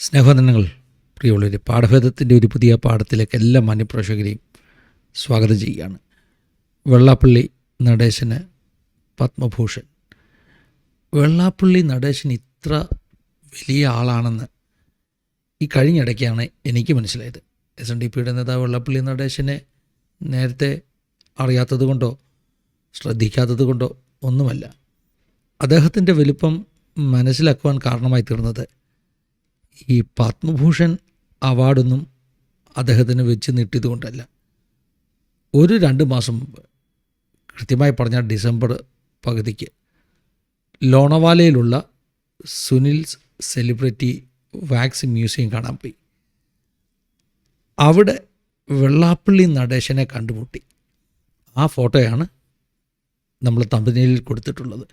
സ്നേഹവന്ദനങ്ങൾ. പ്രിയമുള്ളവരെ, പാഠഭേദത്തിൻ്റെ ഒരു പുതിയ പാഠത്തിലേക്ക് എല്ലാ മാന്യപ്രേക്ഷകരെയും സ്വാഗതം ചെയ്യുകയാണ്. വെള്ളാപ്പള്ളി നടേശന് പത്മഭൂഷൺ. വെള്ളാപ്പള്ളി നടേശൻ ഇത്ര വലിയ ആളാണെന്ന് ഈ കഴിഞ്ഞിടയ്ക്കാണ് എനിക്ക് മനസ്സിലായത്. SNDPയുടെ നേതാവ് വെള്ളാപ്പള്ളി നടേശനെ നേരത്തെ അറിയാത്തത് കൊണ്ടോ ശ്രദ്ധിക്കാത്തത് കൊണ്ടോ ഒന്നുമല്ല. അദ്ദേഹത്തിൻ്റെ വലിപ്പം മനസ്സിലാക്കുവാൻ കാരണമായി തീർന്നത് ഈ പത്മഭൂഷൺ അവാർഡൊന്നും അദ്ദേഹത്തിന് വെച്ച് നീട്ടിയത് കൊണ്ടല്ല. 2 മാസം മുമ്പ്, കൃത്യമായി പറഞ്ഞാൽ ഡിസംബർ പകുതിക്ക്, ലോണവാലയിലുള്ള സുനിൽസ് സെലിബ്രിറ്റി വാക്സ് മ്യൂസിയം കാണാൻ പോയി. അവിടെ വെള്ളാപ്പള്ളി നടേശനെ കണ്ടുമുട്ടി. ആ ഫോട്ടോയാണ് നമ്മൾ തമ്പനയിലിൽ കൊടുത്തിട്ടുള്ളത്.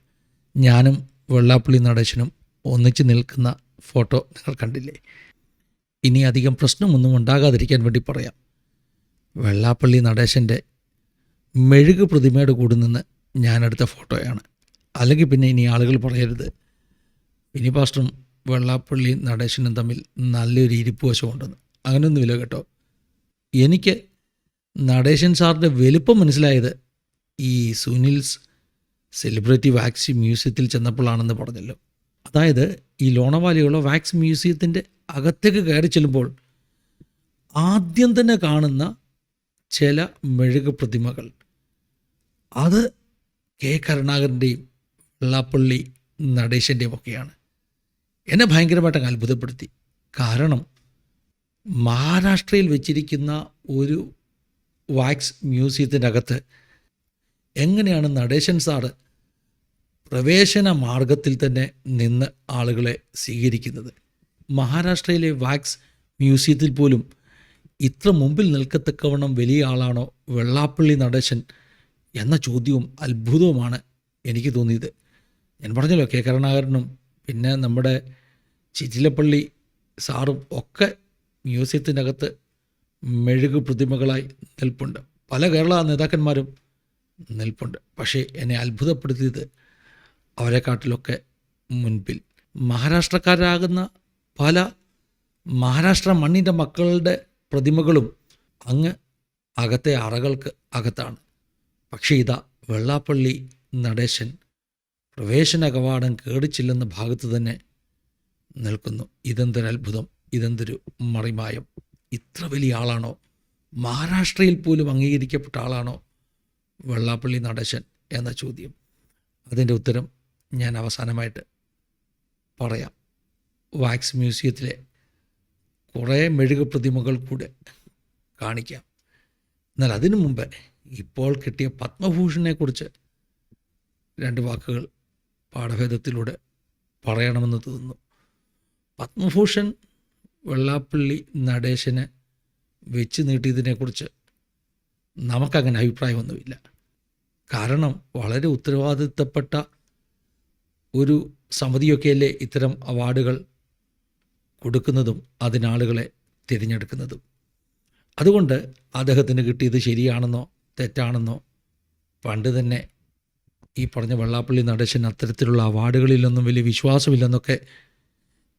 ഞാനും വെള്ളാപ്പള്ളി നടേശനും ഒന്നിച്ച് നിൽക്കുന്ന ഫോട്ടോ നിങ്ങൾ കണ്ടില്ലേ? ഇനി അധികം പ്രശ്നമൊന്നും ഉണ്ടാകാതിരിക്കാൻ വേണ്ടി പറയാം. വെള്ളാപ്പള്ളി നടേശൻ്റെ മെഴുക് പ്രതിമയുടെ കൂടെ നിന്ന് ഞാനെടുത്ത ഫോട്ടോയാണ്. അല്ലെങ്കിൽ പിന്നെ ഇനി ആളുകൾ പറയരുത് ഇനി പാസ്റ്ററും വെള്ളാപ്പള്ളി നടേശനും തമ്മിൽ നല്ലൊരു ഇരിപ്പ് വശമുണ്ടെന്ന്. അങ്ങനെയൊന്നുമില്ല കേട്ടോ. എനിക്ക് നടേശൻ സാറിൻ്റെ വലുപ്പം മനസ്സിലായത് ഈ സുനിൽസ് സെലിബ്രിറ്റി വാക്സ് മ്യൂസിയത്തിൽ ചെന്നപ്പോഴാണെന്ന് പറഞ്ഞല്ലോ. അതായത് ഈ ലോണവാലയുള്ള വാക്സ് മ്യൂസിയത്തിൻ്റെ അകത്തേക്ക് കയറി ചെല്ലുമ്പോൾ ആദ്യം തന്നെ കാണുന്ന ചില മെഴുക് പ്രതിമകൾ, അത് കെ കരുണാകരൻ്റെയും വെള്ളാപ്പള്ളി നടേശൻ്റെയും ഒക്കെയാണ്. എന്നെ ഭയങ്കരമായിട്ട് അത്ഭുതപ്പെടുത്തി. കാരണം മഹാരാഷ്ട്രയിൽ വെച്ചിരിക്കുന്ന ഒരു വാക്സ് മ്യൂസിയത്തിൻ്റെ അകത്ത് എങ്ങനെയാണ് നടേശൻ സാറ് പ്രവേശന മാർഗത്തിൽ തന്നെ നിന്ന് ആളുകളെ സ്വീകരിക്കുന്നത്? മഹാരാഷ്ട്രയിലെ വാക്സ് മ്യൂസിയത്തിൽ പോലും ഇത്ര മുമ്പിൽ നിൽക്കത്തക്കവണ്ണം വലിയ ആളാണോ വെള്ളാപ്പള്ളി നടേശൻ എന്ന ചോദ്യവും അത്ഭുതവുമാണ് എനിക്ക് തോന്നിയത്. ഞാൻ പറഞ്ഞല്ലോ, കെ കരുണാകരനും പിന്നെ നമ്മുടെ ചിറ്റിലപ്പള്ളി സാറും ഒക്കെ മ്യൂസിയത്തിനകത്ത് മെഴുകു പ്രതിമകളായി നിൽപ്പുണ്ട്. പല കേരള നേതാക്കന്മാരും നിൽപ്പുണ്ട്. പക്ഷേ എന്നെ അത്ഭുതപ്പെടുത്തിയത് അവരെക്കാട്ടിലൊക്കെ മുൻപിൽ മഹാരാഷ്ട്രക്കാരാകുന്ന പല മഹാരാഷ്ട്ര മണ്ണിൻ്റെ മക്കളുടെ പ്രതിമകളും അങ്ങ് അകത്തെ അറകൾക്ക് അകത്താണ്. പക്ഷേ ഇതാ വെള്ളാപ്പള്ളി നടേശൻ പ്രവേശന കവാടം കേടിച്ചില്ലെന്ന ഭാഗത്ത് തന്നെ നിൽക്കുന്നു. ഇതെന്തൊരു അത്ഭുതം, ഇതെന്തൊരു മറിമായം! ഇത്ര വലിയ ആളാണോ? മഹാരാഷ്ട്രയിൽ പോലും അംഗീകരിക്കപ്പെട്ട ആളാണോ വെള്ളാപ്പള്ളി നടേശൻ എന്ന ചോദ്യം? അതിൻ്റെ ഉത്തരം ഞാൻ അവസാനമായിട്ട് പറയാം. വാക്സ് മ്യൂസിയത്തിലെ കുറേ മെഴുകു പ്രതിമകൾ കൂടെ കാണിക്കാം. എന്നാൽ അതിനു മുമ്പ് ഇപ്പോൾ കിട്ടിയ പത്മഭൂഷണെക്കുറിച്ച് 2 വാക്കുകൾ പാഠഭേദത്തിലൂടെ പറയണമെന്ന് തോന്നുന്നു. പത്മഭൂഷൺ വെള്ളാപ്പള്ളി നടേശന് വെച്ച് നീട്ടിയതിനെക്കുറിച്ച് നമുക്കങ്ങനെ അഭിപ്രായമൊന്നുമില്ല. കാരണം വളരെ ഉത്തരവാദിത്തപ്പെട്ട ഒരു സമിതിയൊക്കെയല്ലേ ഇത്തരം അവാർഡുകൾ കൊടുക്കുന്നതും അതിനാളുകളെ തിരഞ്ഞെടുക്കുന്നതും. അതുകൊണ്ട് അദ്ദേഹത്തിന് കിട്ടിയത് ശരിയാണെന്നോ തെറ്റാണെന്നോ, പണ്ട് തന്നെ ഈ പറഞ്ഞ വെള്ളാപ്പള്ളി നടേശൻ അത്തരത്തിലുള്ള അവാർഡുകളിലൊന്നും വലിയ വിശ്വാസമില്ലെന്നൊക്കെ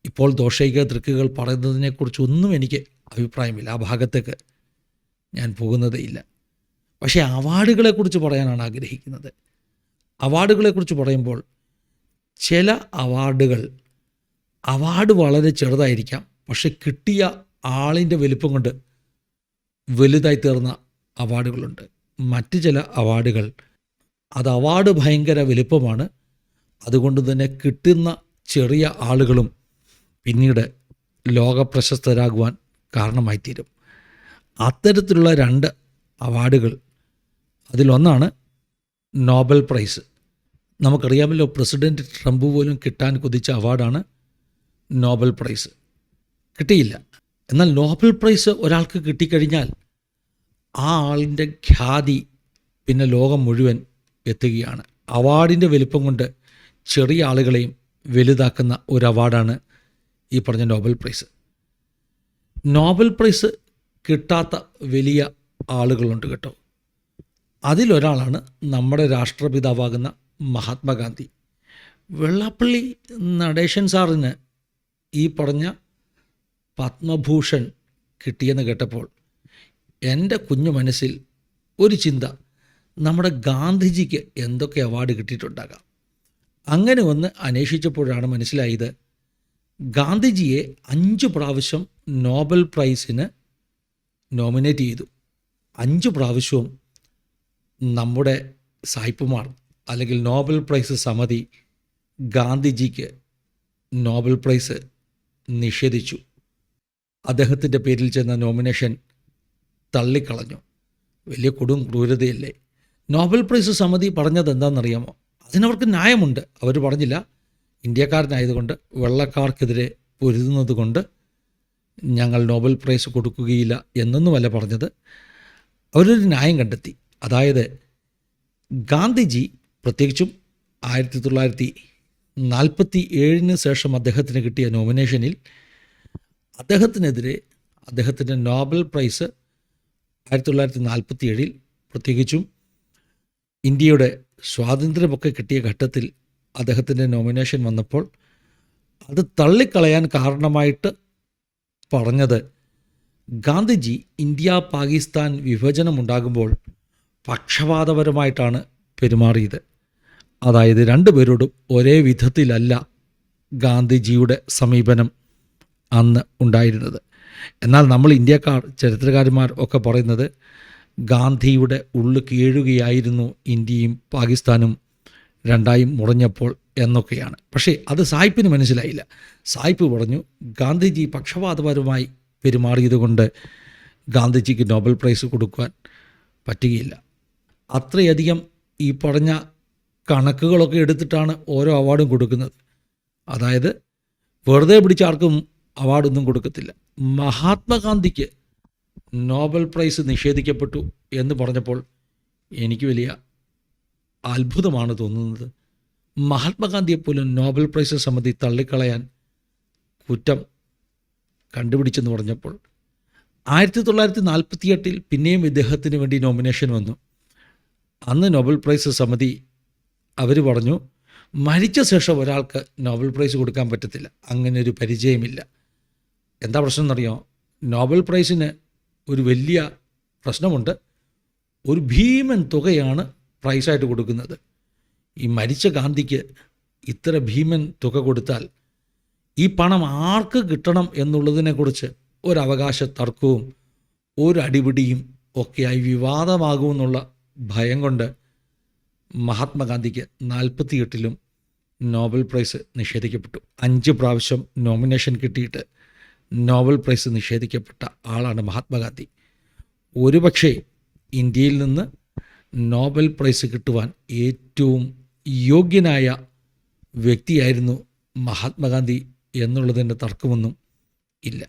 ഇപ്പോൾ ദോഷൈക ദൃക്കുകൾ പറയുന്നതിനെക്കുറിച്ചൊന്നും എനിക്ക് അഭിപ്രായമില്ല. ആ ഭാഗത്തേക്ക് ഞാൻ പോകുന്നതേ ഇല്ല. പക്ഷേ അവാർഡുകളെക്കുറിച്ച് പറയാനാണ് ആഗ്രഹിക്കുന്നത്. അവാർഡുകളെക്കുറിച്ച് പറയുമ്പോൾ ചില അവാർഡ് വളരെ ചെറുതായിരിക്കാം, പക്ഷെ കിട്ടിയ ആളിൻ്റെ വലിപ്പം കൊണ്ട് വലുതായി തീർന്ന അവാർഡുകളുണ്ട്. മറ്റ് ചില അവാർഡുകൾ അവാർഡ് ഭയങ്കര വലിപ്പമാണ്, അതുകൊണ്ട് തന്നെ കിട്ടുന്ന ചെറിയ ആളുകളും പിന്നീട് ലോകപ്രശസ്തരാകുവാൻ കാരണമായിത്തീരും. അത്തരത്തിലുള്ള 2 അവാർഡുകൾ, അതിലൊന്നാണ് നോബൽ പ്രൈസ്. നമുക്കറിയാമല്ലോ, പ്രസിഡൻറ്റ് ട്രംപ് പോലും കിട്ടാൻ കൊതിച്ച അവാർഡാണ് നോബൽ പ്രൈസ്. കിട്ടിയില്ല. എന്നാൽ നോബൽ പ്രൈസ് ഒരാൾക്ക് കിട്ടിക്കഴിഞ്ഞാൽ ആ ആളിൻ്റെ ഖ്യാതി പിന്നെ ലോകം മുഴുവൻ എത്തുകയാണ്. അവാർഡിൻ്റെ വലിപ്പം കൊണ്ട് ചെറിയ ആളുകളെയും വലുതാക്കുന്ന ഒരു അവാർഡാണ് ഈ പറഞ്ഞ നോബൽ പ്രൈസ്. നോബൽ പ്രൈസ് കിട്ടാത്ത വലിയ ആളുകളുണ്ട് കേട്ടോ. അതിലൊരാളാണ് നമ്മുടെ രാഷ്ട്രപിതാവാകുന്ന മഹാത്മാഗാന്ധി. വെള്ളാപ്പള്ളി നടേശൻ സാറിന് ഈ പറഞ്ഞ പത്മഭൂഷൺ കിട്ടിയെന്ന് കേട്ടപ്പോൾ എൻ്റെ കുഞ്ഞു മനസ്സിൽ ഒരു ചിന്ത, നമ്മുടെ ഗാന്ധിജിക്ക് എന്തൊക്കെ അവാർഡ് കിട്ടിയിട്ടുണ്ടാകാം. അങ്ങനെ ഒന്ന് അന്വേഷിച്ചപ്പോഴാണ് മനസ്സിലായത്, ഗാന്ധിജിയെ 5 പ്രാവശ്യം നോബൽ പ്രൈസിന് നോമിനേറ്റ് ചെയ്തു. 5 പ്രാവശ്യവും നമ്മുടെ സായിപ്പുമാർ അല്ലെങ്കിൽ നോബൽ പ്രൈസ് സമിതി ഗാന്ധിജിക്ക് നോബൽ പ്രൈസ് നിഷേധിച്ചു. അദ്ദേഹത്തിൻ്റെ പേരിൽ ചെന്ന നോമിനേഷൻ തള്ളിക്കളഞ്ഞു. വലിയ കൊടും ക്രൂരതയല്ലേ. നോബൽ പ്രൈസ് സമിതി പറഞ്ഞത് എന്താണെന്നറിയാമോ? അതിനവർക്ക് ന്യായമുണ്ട്. അവർ പറഞ്ഞില്ല, ഇന്ത്യക്കാരനായതുകൊണ്ട് വെള്ളക്കാർക്കെതിരെ പൊരുതുന്നത് കൊണ്ട് ഞങ്ങൾ നോബൽ പ്രൈസ് കൊടുക്കുകയില്ല എന്നൊന്നുമല്ല പറഞ്ഞത്. അവരൊരു ന്യായം കണ്ടെത്തി. അതായത് ഗാന്ധിജി പ്രത്യേകിച്ചും 1947 ശേഷം അദ്ദേഹത്തിന് കിട്ടിയ നോമിനേഷനിൽ അദ്ദേഹത്തിനെതിരെ അദ്ദേഹത്തിൻ്റെ നോബൽ പ്രൈസ് 1947 പ്രത്യേകിച്ചും ഇന്ത്യയുടെ സ്വാതന്ത്ര്യമൊക്കെ കിട്ടിയ ഘട്ടത്തിൽ അദ്ദേഹത്തിൻ്റെ നോമിനേഷൻ വന്നപ്പോൾ അത് തള്ളിക്കളയാൻ കാരണമായിട്ട് പറഞ്ഞത്, ഗാന്ധിജി ഇന്ത്യ പാകിസ്ഥാൻ വിഭജനമുണ്ടാകുമ്പോൾ പക്ഷപാതപരമായിട്ടാണ് പെരുമാറിയത്. അതായത് രണ്ടുപേരോടും ഒരേ വിധത്തിലല്ല ഗാന്ധിജിയുടെ സമീപനം അന്ന് ഉണ്ടായിരുന്നത്. എന്നാൽ നമ്മൾ ഇന്ത്യക്കാർ, ചരിത്രകാരന്മാർ ഒക്കെ പറയുന്നത് ഗാന്ധിയുടെ ഉള്ളു കീഴുകയായിരുന്നു ഇന്ത്യയും പാകിസ്ഥാനും രണ്ടായും മുറിഞ്ഞപ്പോൾ എന്നൊക്കെയാണ്. പക്ഷേ അത് സായിപ്പിന് മനസ്സിലായില്ല. സായിപ്പ് പറഞ്ഞു, ഗാന്ധിജി പക്ഷപാതപരമായി പെരുമാറിയതുകൊണ്ട് ഗാന്ധിജിക്ക് നോബൽ പ്രൈസ് കൊടുക്കുവാൻ പറ്റുകയില്ല. അത്രയധികം ഈ പറഞ്ഞ കണക്കുകളൊക്കെ എടുത്തിട്ടാണ് ഓരോ അവാർഡും കൊടുക്കുന്നത്. അതായത് വെറുതെ പിടിച്ച ആർക്കും അവാർഡൊന്നും കൊടുക്കത്തില്ല. മഹാത്മാഗാന്ധിക്ക് നോബൽ പ്രൈസ് നിഷേധിക്കപ്പെട്ടു എന്ന് പറഞ്ഞപ്പോൾ എനിക്ക് വലിയ അത്ഭുതമാണ് തോന്നുന്നത്. മഹാത്മാഗാന്ധിയെപ്പോലും നോബൽ പ്രൈസ് സമിതി തള്ളിക്കളയാൻ കുറ്റം കണ്ടുപിടിച്ചെന്ന് പറഞ്ഞപ്പോൾ 1948 പിന്നെയും ഇദ്ദേഹത്തിന് വേണ്ടി നോമിനേഷൻ വന്നു. അന്ന് നോബൽ പ്രൈസ് സമിതി അവർ പറഞ്ഞു, മരിച്ച ശേഷം ഒരാൾക്ക് നോബൽ പ്രൈസ് കൊടുക്കാൻ പറ്റത്തില്ല, അങ്ങനെ ഒരു പരിചയമില്ല. എന്താ പ്രശ്നം എന്നറിയോ? നോബൽ പ്രൈസിന് ഒരു വലിയ പ്രശ്നമുണ്ട്. ഒരു ഭീമൻ തുകയാണ് പ്രൈസായിട്ട് കൊടുക്കുന്നത്. ഈ മരിച്ച ഗാന്ധിക്ക് ഇത്ര ഭീമൻ തുക കൊടുത്താൽ ഈ പണം ആർക്ക് കിട്ടണം എന്നുള്ളതിനെക്കുറിച്ച് ഒരവകാശ തർക്കവും ഒരു അടിപിടിയും ഒക്കെയായി വിവാദമാകുമെന്നുള്ള ഭയം കൊണ്ട് മഹാത്മാഗാന്ധിക്ക് 48 നോബൽ പ്രൈസ് നിഷേധിക്കപ്പെട്ടു. 5 പ്രാവശ്യം നോമിനേഷൻ കിട്ടിയിട്ട് നോബൽ പ്രൈസ് നിഷേധിക്കപ്പെട്ട ആളാണ് മഹാത്മാഗാന്ധി. ഒരുപക്ഷെ ഇന്ത്യയിൽ നിന്ന് നോബൽ പ്രൈസ് കിട്ടുവാൻ ഏറ്റവും യോഗ്യനായ വ്യക്തിയായിരുന്നു മഹാത്മാഗാന്ധി എന്നുള്ളതിൻ്റെ തർക്കമൊന്നും ഇല്ല.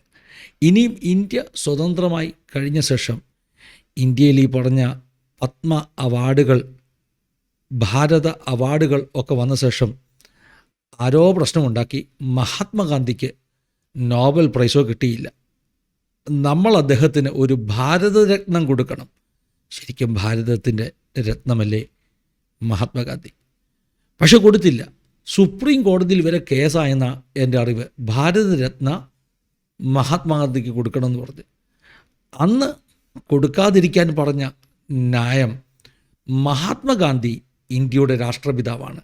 ഇനിയും ഇന്ത്യ സ്വതന്ത്രമായി കഴിഞ്ഞ ശേഷം ഇന്ത്യയിൽ ഈ പറഞ്ഞ പത്മ അവാർഡുകൾ, ഭാരത അവാർഡുകൾ ഒക്കെ വന്ന ശേഷം ആരോ പ്രശ്നമുണ്ടാക്കി മഹാത്മാഗാന്ധിക്ക് നോബൽ പ്രൈസോ കിട്ടിയില്ല. നമ്മൾ അദ്ദേഹത്തിന് ഒരു ഭാരതരത്നം കൊടുക്കണം. ശരിക്കും ഭാരതത്തിൻ്റെ രത്നമല്ലേ മഹാത്മാഗാന്ധി? പക്ഷെ കൊടുത്തില്ല. സുപ്രീം കോടതിയിൽ വരെ കേസായെന്ന എൻ്റെ അറിവ്. ഭാരതരത്ന മഹാത്മാഗാന്ധിക്ക് കൊടുക്കണമെന്ന് പറഞ്ഞ് അന്ന് കൊടുക്കാതിരിക്കാൻ പറഞ്ഞ ന്യായം, മഹാത്മാഗാന്ധി ഇന്ത്യയുടെ രാഷ്ട്രപിതാവാണ്.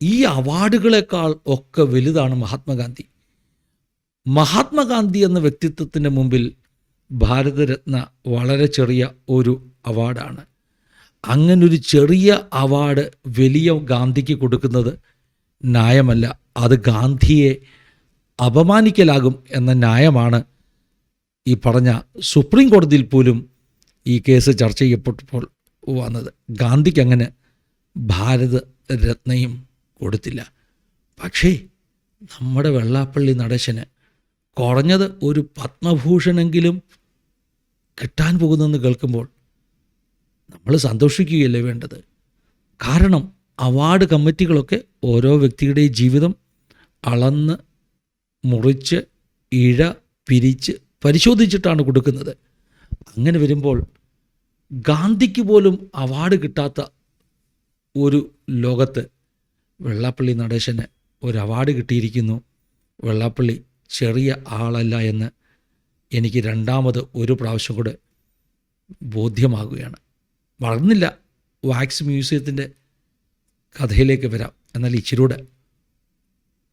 ഈ അവാർഡുകളെക്കാൾ ഒക്കെ വലുതാണ് മഹാത്മാഗാന്ധി. മഹാത്മാഗാന്ധി എന്ന വ്യക്തിത്വത്തിൻ്റെ മുമ്പിൽ ഭാരതരത്ന വളരെ ചെറിയ ഒരു അവാർഡാണ്. അങ്ങനൊരു ചെറിയ അവാർഡ് വലിയ ഗാന്ധിക്ക് കൊടുക്കുന്നത് ന്യായമല്ല. അത് ഗാന്ധിയെ അപമാനിക്കലാകും എന്ന ന്യായമാണ് ഈ പറഞ്ഞ സുപ്രീം കോടതിയിൽ പോലും ഈ കേസ് ചർച്ച ചെയ്യപ്പെട്ടപ്പോൾ വന്നത്. ഗാന്ധിക്ക് അങ്ങനെ ഭാരതരത്നയും കൊടുത്തില്ല. പക്ഷേ നമ്മുടെ വെള്ളാപ്പള്ളി നടേശന് കുറഞ്ഞത് ഒരു പത്മഭൂഷണെങ്കിലും കിട്ടാൻ പോകുന്നെന്ന് കേൾക്കുമ്പോൾ നമ്മൾ സന്തോഷിക്കുകയല്ലേ വേണ്ടത്? കാരണം അവാർഡ് കമ്മിറ്റികളൊക്കെ ഓരോ വ്യക്തിയുടെയും ജീവിതം അളന്ന് മുറിച്ച് ഇഴ പിരിച്ച് പരിശോധിച്ചിട്ടാണ് കൊടുക്കുന്നത്. അങ്ങനെ വരുമ്പോൾ ഗാന്ധിക്ക് പോലും അവാർഡ് കിട്ടാത്ത ഒരു ലോകത്ത് വെള്ളാപ്പള്ളി നടേശന് ഒരു അവാർഡ് കിട്ടിയിരിക്കുന്നു. വെള്ളാപ്പള്ളി ചെറിയ ആളല്ല എന്ന് എനിക്ക് രണ്ടാമത് ഒരു പ്രാവശ്യം കൂടെ ബോധ്യമാകുകയാണ്. വളർന്നില്ല. വാക്സ് മ്യൂസിയത്തിൻ്റെ കഥയിലേക്ക് വരാം. എന്നാൽ ഇച്ചിരൂടെ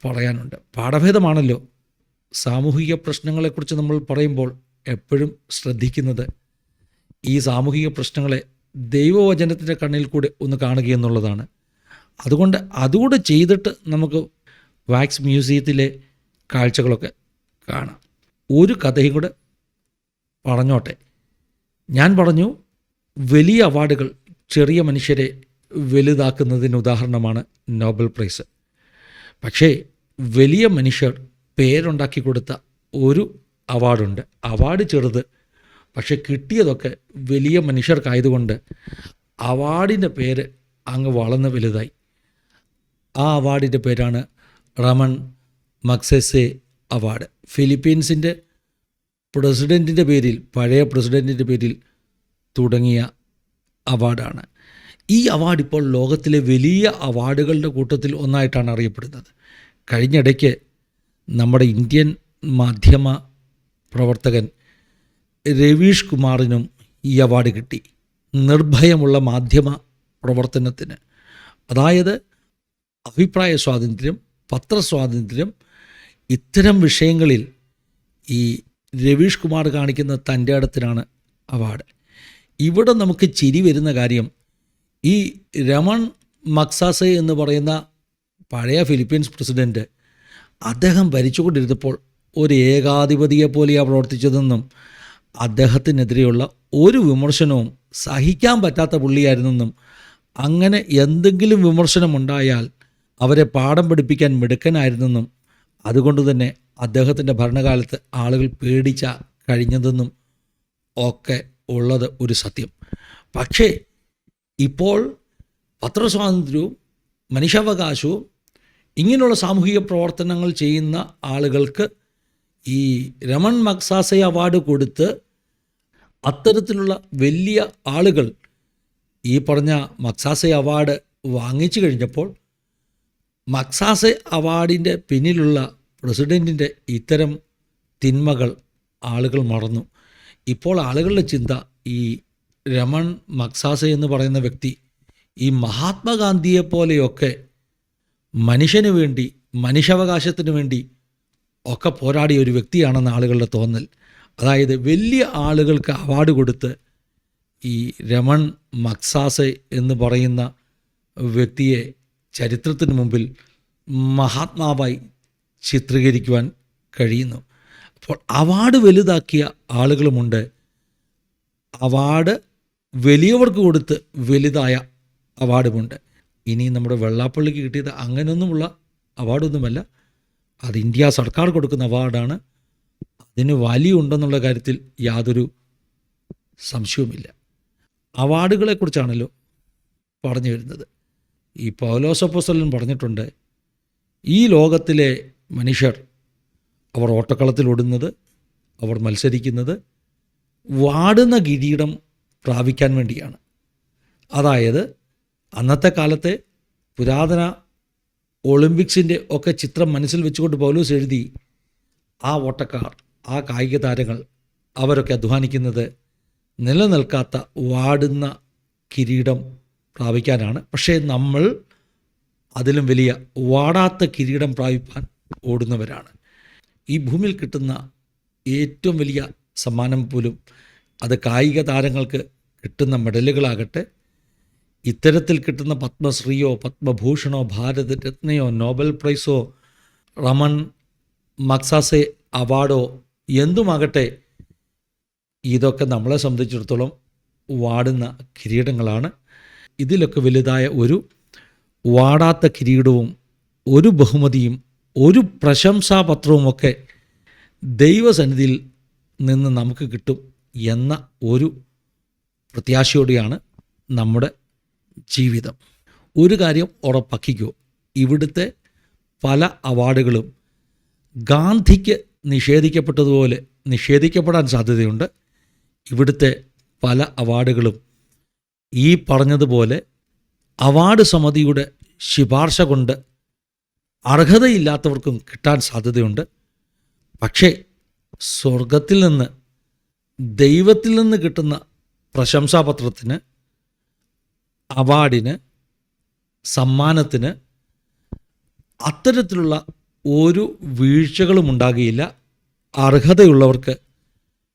പറയാനുണ്ട്. പാഠഭേദമാണല്ലോ. സാമൂഹിക പ്രശ്നങ്ങളെക്കുറിച്ച് നമ്മൾ പറയുമ്പോൾ എപ്പോഴും ശ്രദ്ധിക്കുന്നത് ഈ സാമൂഹിക പ്രശ്നങ്ങളെ ദൈവവചനത്തിൻ്റെ കണ്ണിൽ കൂടെ ഒന്ന് കാണുകയെന്നുള്ളതാണ്. അതുകൊണ്ട് അതുകൂടെ ചെയ്തിട്ട് നമുക്ക് വാക്സ് മ്യൂസിയത്തിലെ കാഴ്ചകളൊക്കെ കാണാം. ഒരു കഥയും കൂടെ പറഞ്ഞോട്ടെ. ഞാൻ പറഞ്ഞു, വലിയ അവാർഡുകൾ ചെറിയ മനുഷ്യരെ വലുതാക്കുന്നതിന് ഉദാഹരണമാണ് നോബൽ പ്രൈസ്. പക്ഷേ വലിയ മനുഷ്യർ പേരുണ്ടാക്കി കൊടുത്ത ഒരു അവാർഡുണ്ട്. അവാർഡ് ചെറുത്, പക്ഷെ കിട്ടിയതൊക്കെ വലിയ മനുഷ്യർക്കായതുകൊണ്ട് അവാർഡിൻ്റെ പേര് അങ്ങ് വളർന്ന് വലുതായി. ആ അവാർഡിൻ്റെ പേരാണ് റമൺ മഗ്സസെ അവാർഡ്. ഫിലിപ്പീൻസിൻ്റെ പ്രസിഡൻറ്റിൻ്റെ പേരിൽ, പഴയ പ്രസിഡൻറ്റിൻ്റെ പേരിൽ തുടങ്ങിയ അവാർഡാണ്. ഈ അവാർഡ് ഇപ്പോൾ ലോകത്തിലെ വലിയ അവാർഡുകളുടെ കൂട്ടത്തിൽ ഒന്നായിട്ടാണ് അറിയപ്പെടുന്നത്. കഴിഞ്ഞിടയ്ക്ക് നമ്മുടെ ഇന്ത്യൻ മാധ്യമ പ്രവർത്തകൻ രവീഷ് കുമാറിനും ഈ അവാർഡ് കിട്ടി. നിർഭയമുള്ള മാധ്യമ പ്രവർത്തനത്തിന്, അതായത് അഭിപ്രായ സ്വാതന്ത്ര്യം, പത്രസ്വാതന്ത്ര്യം, ഇത്തരം വിഷയങ്ങളിൽ ഈ രവീഷ് കുമാർ കാണിക്കുന്ന തൻ്റെ ഇടത്തിനാണ് അവാർഡ്. ഇവിടെ നമുക്ക് ചിരി വരുന്ന കാര്യം, ഈ രമൺ മഗ്സാസെ എന്ന് പറയുന്ന പഴയ ഫിലിപ്പീൻസ് പ്രസിഡൻറ്റ്, അദ്ദേഹം ഭരിച്ചുകൊണ്ടിരുന്നപ്പോൾ ഒരു ഏകാധിപതിയെ പോലെയാണ് പ്രവർത്തിച്ചതെന്നും അദ്ദേഹത്തിനെതിരെയുള്ള ഒരു വിമർശനവും സഹിക്കാൻ പറ്റാത്ത പുള്ളിയായിരുന്നെന്നും അങ്ങനെ എന്തെങ്കിലും വിമർശനമുണ്ടായാൽ അവരെ പാഠം പഠിപ്പിക്കാൻ മിടുക്കനായിരുന്നെന്നും അതുകൊണ്ട് തന്നെ അദ്ദേഹത്തിൻ്റെ ഭരണകാലത്ത് ആളുകൾ പേടിച്ച കഴിഞ്ഞതെന്നും ഒക്കെ ഉള്ളത് ഒരു സത്യം. പക്ഷേ ഇപ്പോൾ പത്രസ്വാതന്ത്ര്യവും മനുഷ്യാവകാശവും ഇങ്ങനെയുള്ള സാമൂഹിക പ്രവർത്തനങ്ങൾ ചെയ്യുന്ന ആളുകൾക്ക് ഈ രമൺ മഗ്സാസെ അവാർഡ് കൊടുത്ത് അത്തരത്തിലുള്ള വലിയ ആളുകൾ ഈ പറഞ്ഞ മഗ്സാസെ അവാർഡ് വാങ്ങിച്ചു കഴിഞ്ഞപ്പോൾ മഗ്സാസെ അവാർഡിൻ്റെ പിന്നിലുള്ള പ്രസിഡൻറ്റിൻ്റെ ഇത്തരം തിന്മകൾ ആളുകൾ മറന്നു. ഇപ്പോൾ ആളുകളുടെ ചിന്ത, ഈ രമൺ മഗ്സാസെ എന്ന് പറയുന്ന വ്യക്തി ഈ മഹാത്മാഗാന്ധിയെപ്പോലെയൊക്കെ മനുഷ്യന് വേണ്ടി, മനുഷ്യാവകാശത്തിന് വേണ്ടി ഒക്കെ പോരാടിയ ഒരു വ്യക്തിയാണെന്ന് ആളുകളുടെ തോന്നൽ. അതായത് വലിയ ആളുകൾക്ക് അവാർഡ് കൊടുത്ത് ഈ രമൺ മഗ്സാസെ എന്ന് പറയുന്ന വ്യക്തിയെ ചരിത്രത്തിന് മുമ്പിൽ മഹാത്മാവായി ചിത്രീകരിക്കുവാൻ കഴിയുന്നു. അപ്പോൾ അവാർഡ് വലുതാക്കിയ ആളുകളുമുണ്ട്, അവാർഡ് വലിയവർക്ക് കൊടുത്ത് വലുതായ അവാർഡുമുണ്ട്. ഇനി നമ്മുടെ വെള്ളാപ്പള്ളിക്ക് കിട്ടിയത് അങ്ങനെയൊന്നുമുള്ള അവാർഡൊന്നുമല്ല, അത് ഇന്ത്യ സർക്കാർ കൊടുക്കുന്ന അവാർഡാണ്. അതിന് വാല്യൂ ഉണ്ടെന്നുള്ള കാര്യത്തിൽ യാതൊരു സംശയവുമില്ല. അവാർഡുകളെക്കുറിച്ചാണല്ലോ പറഞ്ഞു വരുന്നത്. ഈ പൗലോസ് അപ്പോസ്തലൻ പറഞ്ഞിട്ടുണ്ട്, ഈ ലോകത്തിലെ മനുഷ്യർ അവർ ഓട്ടക്കളത്തിൽ ഓടുന്നത്, അവർ മത്സരിക്കുന്നത് വാടുന്ന കിരീടം പ്രാപിക്കാൻ വേണ്ടിയാണ്. അതായത് അന്നത്തെ കാലത്തെ പുരാതന ഒളിമ്പിക്സിൻ്റെ ഒക്കെ ചിത്രം മനസ്സിൽ വെച്ചുകൊണ്ട് പൗലോസ് എഴുതി, ആ ഓട്ടക്കാർ, ആ കായിക താരങ്ങൾ അവരൊക്കെ അധ്വാനിക്കുന്നത് നിലനിൽക്കാത്ത വാടുന്ന കിരീടം പ്രാപിക്കാനാണ്. പക്ഷേ നമ്മൾ അതിലും വലിയ വാടാത്ത കിരീടം പ്രാപിപ്പാൻ ഓടുന്നവരാണ്. ഈ ഭൂമിയിൽ കിട്ടുന്ന ഏറ്റവും വലിയ സമ്മാനം പോലും അത് കായിക താരങ്ങൾക്ക് കിട്ടുന്ന മെഡലുകളാകട്ടെ, ഇത്തരത്തിൽ കിട്ടുന്ന പത്മശ്രീയോ പത്മഭൂഷണോ ഭാരതരത്നയോ നോബൽ പ്രൈസോ റമൺ മഗ്സാസെ അവാർഡോ എന്തുമാകട്ടെ, ഇതൊക്കെ നമ്മളെ സംബന്ധിച്ചിടത്തോളം വാടുന്ന കിരീടങ്ങളാണ്. ഇതിലൊക്കെ വലുതായ ഒരു വാടാത്ത കിരീടവും ഒരു ബഹുമതിയും ഒരു പ്രശംസാപത്രവുമൊക്കെ ദൈവസന്നിധിയിൽ നിന്ന് നമുക്ക് കിട്ടും എന്ന ഒരു പ്രത്യാശയോടെയാണ് നമ്മുടെ ജീവിതം. ഒരു കാര്യം ഉറപ്പാക്കിക്കോ, ഇവിടുത്തെ പല അവാർഡുകളും ഗാന്ധിക്ക് നിഷേധിക്കപ്പെട്ടതുപോലെ നിഷേധിക്കപ്പെടാൻ സാധ്യതയുണ്ട്. ഇവിടുത്തെ പല അവാർഡുകളും ഈ പറഞ്ഞതുപോലെ അവാർഡ് സമിതിയുടെ ശുപാർശ കൊണ്ട് അർഹതയില്ലാത്തവർക്കും കിട്ടാൻ സാധ്യതയുണ്ട്. പക്ഷേ സ്വർഗത്തിൽ നിന്ന്, ദൈവത്തിൽ നിന്ന് കിട്ടുന്ന പ്രശംസാപത്രത്തിന്, അവാർഡിന്, സമ്മാനത്തിന് അത്തരത്തിലുള്ള ഒരു വീഴ്ചകളും ഉണ്ടാകുകയില്ല. അർഹതയുള്ളവർക്ക്,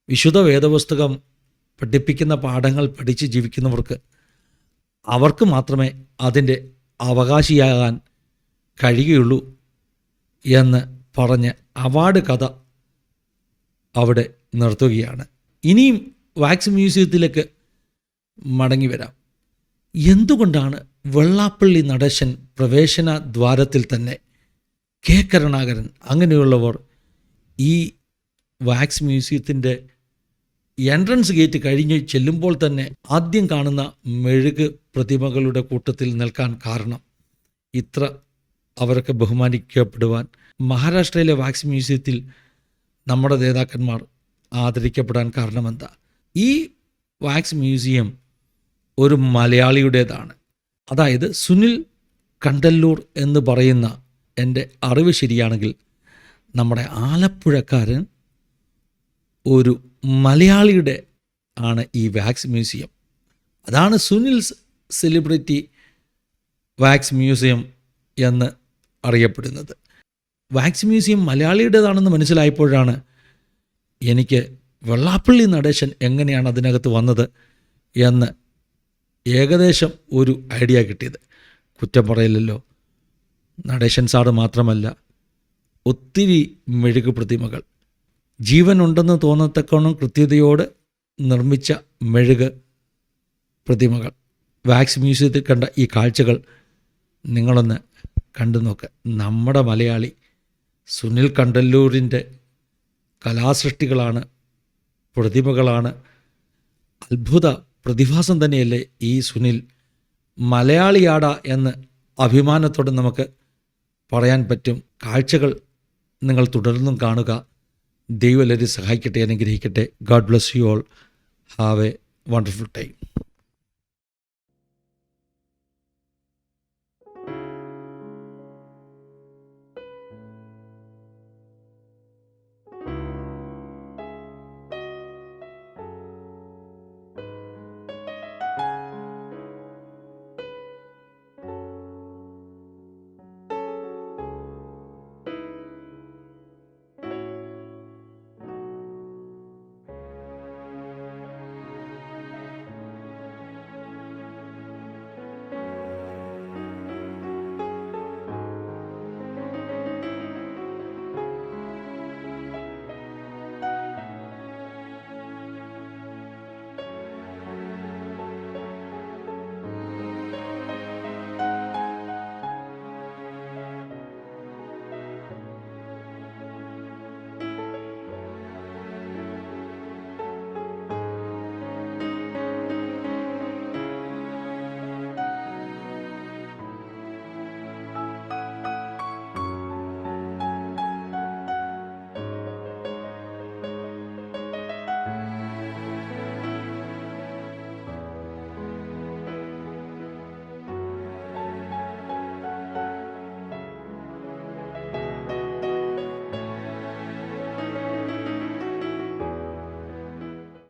വിശുദ്ധ വേദപുസ്തകം പഠിപ്പിക്കുന്ന പാഠങ്ങൾ പഠിച്ച് ജീവിക്കുന്നവർക്ക്, അവർക്ക് മാത്രമേ അതിൻ്റെ അവകാശിയാകാൻ കഴിയുകയുള്ളൂ എന്ന് പറഞ്ഞ് അവാർഡ് കഥ അവിടെ നിർത്തുകയാണ്. ഇനിയും വാക്സ് മ്യൂസിയത്തിലേക്ക് മടങ്ങി വരാം. എന്തുകൊണ്ടാണ് വെള്ളാപ്പള്ളി നടേശൻ പ്രവേശന ദ്വാരത്തിൽ തന്നെ, കെ കരുണാകരൻ അങ്ങനെയുള്ളവർ ഈ വാക്സ് മ്യൂസിയത്തിൻ്റെ എൻട്രൻസ് ഗേറ്റ് കഴിഞ്ഞ് ചെല്ലുമ്പോൾ തന്നെ ആദ്യം കാണുന്ന മെഴുക് പ്രതിമകളുടെ കൂട്ടത്തിൽ നിൽക്കാൻ കാരണം? ഇത്ര അവരൊക്കെ ബഹുമാനിക്കപ്പെടുവാൻ മഹാരാഷ്ട്രയിലെ വാക്സ് മ്യൂസിയത്തിൽ നമ്മുടെ നേതാക്കന്മാർ ആദരിക്കപ്പെടാൻ കാരണമെന്താ? ഈ വാക്സ് മ്യൂസിയം ഒരു മലയാളിയുടേതാണ്. അതായത് സുനിൽ കണ്ടല്ലൂർ എന്ന് പറയുന്ന, എൻ്റെ അറിവ് ശരിയാണെങ്കിൽ നമ്മുടെ ആലപ്പുഴക്കാരൻ ഒരു മലയാളിയുടെ ആണ് ഈ വാക്സ് മ്യൂസിയം. അതാണ് സുനിൽ സെലിബ്രിറ്റി വാക്സ് മ്യൂസിയം എന്ന് അറിയപ്പെടുന്നത്. വാക്സ് മ്യൂസിയം മലയാളിയുടേതാണെന്ന് മനസ്സിലായപ്പോഴാണ് എനിക്ക് വെള്ളാപ്പള്ളി നടേശൻ എങ്ങനെയാണ് അതിനകത്ത് വന്നത് എന്ന് ഏകദേശം ഒരു ഐഡിയ കിട്ടിയത്. കുറ്റം പറയില്ലല്ലോ, നടേശൻ സാറ് മാത്രമല്ല, ഒത്തിരി മെഴുകു പ്രതിമകൾ, ജീവനുണ്ടെന്ന് തോന്നത്തക്കോണം കൃത്യതയോട് നിർമ്മിച്ച മെഴുക് പ്രതിമകൾ. വാക്സ് മ്യൂസിയത്തിൽ കണ്ട ഈ കാഴ്ചകൾ നിങ്ങളൊന്ന് കണ്ടു നോക്ക്. നമ്മുടെ മലയാളി സുനിൽ കണ്ടല്ലൂരിൻ്റെ കലാസൃഷ്ടികളാണ്, പ്രതിമകളാണ്. അത്ഭുത പ്രതിഭാസം തന്നെയല്ലേ ഈ സുനിൽ. മലയാളിയാടാ എന്ന് അഭിമാനത്തോടെ നമുക്ക് പറയാൻ പറ്റും. കാഴ്ചകൾ നിങ്ങൾ തുടർന്നും കാണുക. ദൈവം എല്ലാവരെയും സഹായിക്കട്ടെ, അനുഗ്രഹിക്കട്ടെ. God bless you all. Have A wonderful time.